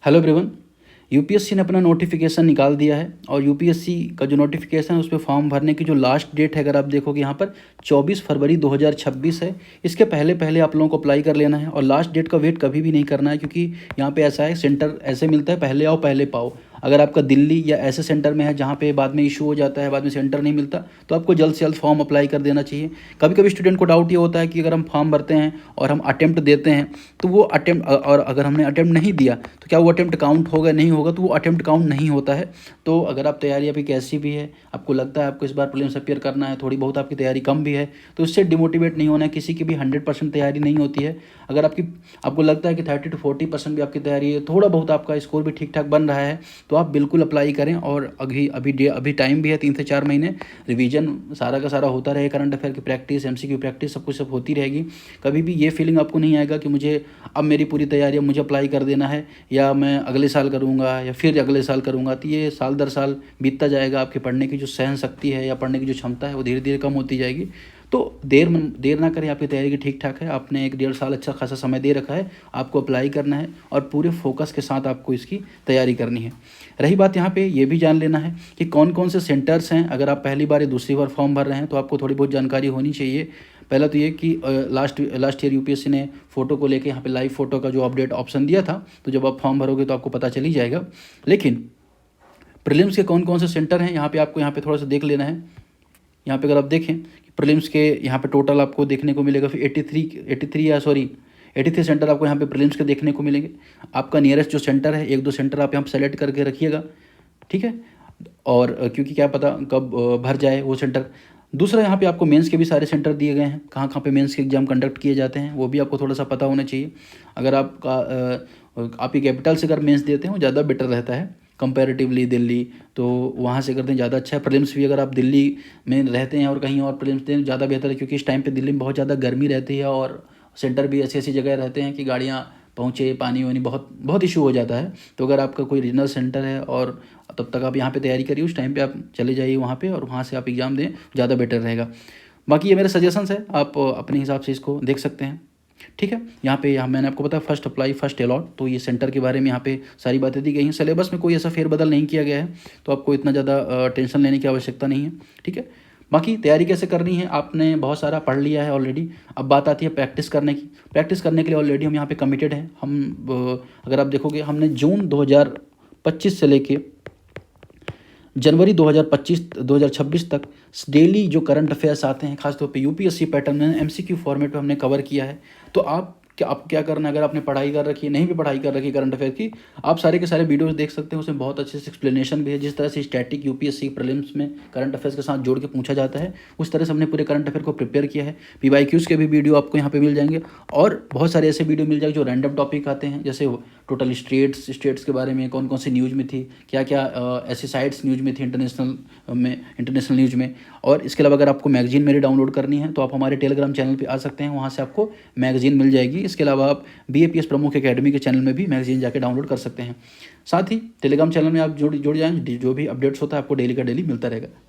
Hello everyone. UPSC ने अपना notification निकाल दिया है और यूपीएससी का जो नोटिफिकेशन है उस पर फॉर्म भरने की जो लास्ट डेट है, अगर आप देखोगे यहाँ पर 24 फरवरी 2026 है। इसके पहले पहले आप लोगों को अप्लाई कर लेना है और लास्ट डेट का वेट कभी भी नहीं करना है, क्योंकि यहाँ पे ऐसा है, सेंटर ऐसे मिलता है, पहले आओ पहले पाओ। अगर आपका दिल्ली या ऐसे सेंटर में है जहाँ पे बाद में इशू हो जाता है, बाद में सेंटर नहीं मिलता, तो आपको जल्द से जल्द फॉर्म अप्लाई कर देना चाहिए। कभी कभी स्टूडेंट को डाउट ये होता है कि अगर हम फॉर्म भरते हैं और हम अटेम्प्ट देते हैं तो वो अटेम्प्ट, और अगर हमने अटेम्प्ट नहीं दिया तो क्या वो अटेम्प्ट काउंट होगा, नहीं होगा, तो वो अटेम्प्ट काउंट नहीं होता है। तो अगर आप तैयारी आपकी कैसी भी है, आपको लगता है आपको इस बार प्रीलिम्स अपियर करना है, थोड़ी बहुत आपकी तैयारी कम भी है, तो इससे डिमोटिवेट नहीं होना है। किसी की भी 100% तैयारी नहीं होती है। अगर आपको लगता है कि 30 to 40% भी आपकी तैयारी है, थोड़ा बहुत आपका स्कोर भी ठीक ठाक बन रहा है, तो आप बिल्कुल अप्लाई करें। और अभी टाइम भी है 3 से 4 महीने। रिवीजन सारा का सारा होता रहे, करंट अफेयर की प्रैक्टिस, एमसीक्यू प्रैक्टिस, सब कुछ सब होती रहेगी। कभी भी ये फीलिंग आपको नहीं आएगा कि मुझे अब मेरी पूरी तैयारी, अब मुझे अप्लाई कर देना है या मैं अगले साल करूँगा या फिर अगले साल करूँगा। तो ये साल दर साल बीतता जाएगा, आपके पढ़ने की जो सहन शक्ति है या पढ़ने की जो क्षमता है वो धीरे धीरे कम होती जाएगी। तो देर ना करें, आपकी तैयारी की ठीक ठाक है, आपने 1-1.5 साल अच्छा खासा समय दे रखा है, आपको अप्लाई करना है और पूरे फोकस के साथ आपको इसकी तैयारी करनी है। रही बात यहाँ पे ये भी जान लेना है कि कौन कौन से सेंटर्स हैं। अगर आप पहली बार या दूसरी बार फॉर्म भर रहे हैं तो आपको थोड़ी बहुत जानकारी होनी चाहिए। पहला तो ये कि लास्ट ईयर यूपीएससी ने फ़ोटो को लेके यहाँ पे लाइव फ़ोटो का जो अपडेट ऑप्शन दिया था, तो जब आप फॉर्म भरोगे तो आपको पता चल ही जाएगा। लेकिन प्रीलिम्स के कौन कौन से सेंटर हैं यहाँ पे आपको यहाँ पे थोड़ा सा देख लेना है। यहाँ पे अगर आप देखें प्रीलिम्स के यहाँ पे टोटल आपको देखने को मिलेगा, फिर 83 सेंटर आपको यहाँ पे प्रीलिम्स के देखने को मिलेंगे। आपका नियरेस्ट जो सेंटर है, 1-2 सेंटर आप यहाँ पे सेलेक्ट करके रखिएगा, ठीक है। और क्योंकि क्या पता कब भर जाए वो सेंटर। दूसरा, यहाँ पे आपको मेंस के भी सारे सेंटर दिए गए हैं, कहाँ कहाँ पे मेंस के एग्जाम कंडक्ट किए जाते हैं वो भी आपको थोड़ा सा पता होना चाहिए। अगर आप ही कैपिटल से अगर मेंस देते हैं वो ज़्यादा बेटर रहता है कंपैरेटिवली दिल्ली, तो वहाँ से करते हैं ज़्यादा अच्छा है। प्रीलिम्स भी अगर आप दिल्ली में रहते हैं और कहीं और प्रीलिम्स दें ज़्यादा बेहतर है, क्योंकि इस टाइम पे दिल्ली में बहुत ज़्यादा गर्मी रहती है और सेंटर भी ऐसी ऐसी जगह रहते हैं कि गाड़ियाँ पहुँचे, पानी वानी बहुत बहुत इशू हो जाता है। तो अगर आपका कोई रीजनल सेंटर है और तब तक आप यहाँ पे तैयारी करिए, उस टाइम पे आप चले जाइए वहाँ पे और वहाँ से आप एग्ज़ाम दें, ज़्यादा बेटर रहेगा। बाकी ये मेरे सजेशंस है, आप अपने हिसाब से इसको देख सकते हैं, ठीक है। यहाँ मैंने आपको बताया फर्स्ट अप्लाई फर्स्ट अलॉट, तो ये सेंटर के बारे में यहाँ पे सारी बातें दी गई हैं। सिलेबस में कोई ऐसा फेरबदल नहीं किया गया है, तो आपको इतना ज़्यादा टेंशन लेने की आवश्यकता नहीं है, ठीक है। बाकी तैयारी कैसे करनी है, आपने बहुत सारा पढ़ लिया है ऑलरेडी। अब बात आती है प्रैक्टिस करने की। प्रैक्टिस करने के लिए ऑलरेडी हम यहाँ पे कमिटेड हैं। अगर आप देखोगे हमने जून 2025 से लेके जनवरी 2026 तक डेली जो करंट अफेयर्स आते हैं, खासतौर पे यूपीएससी पैटर्न में एमसीक्यू फॉर्मेट में हमने कवर किया है। तो आपको क्या करना है, अगर आपने पढ़ाई कर रखी है, नहीं भी पढ़ाई कर रखी है करंट अफेयर की, आप सारे के सारे वीडियोस देख सकते हैं। उसमें बहुत अच्छे से एक्सप्लेनेशन भी है। जिस तरह से स्टैटिक यूपीएससी प्रीलिम्स में करंट अफेयर्स के साथ जोड़ के पूछा जाता है, उस तरह से हमने पूरे करंट अफेयर को प्रिपेयर किया है। पीवाईक्यूज़ के भी वीडियो आपको यहाँ पे मिल जाएंगे और बहुत सारे ऐसे वीडियो मिल जाएंगे जो रैंडम टॉपिक आते हैं, जैसे टोटल स्टेट्स के बारे में, कौन कौन सी न्यूज़ में थी, क्या क्या ऐसी साइट्स न्यूज़ में थी इंटरनेशनल न्यूज़ में। और इसके अलावा अगर आपको मैगजीन मेरी डाउनलोड करनी है तो आप हमारे टेलीग्राम चैनल पे आ सकते हैं, वहाँ से आपको मैगजीन मिल जाएगी। इसके अलावा आप बीएपीएस प्रमुख एकेडमी के चैनल में भी मैगजीन जाके डाउनलोड कर सकते हैं। साथ ही टेलीग्राम चैनल में आप जुड़ जाएँ, जो भी अपडेट्स होता है आपको डेली का डेली मिलता रहेगा।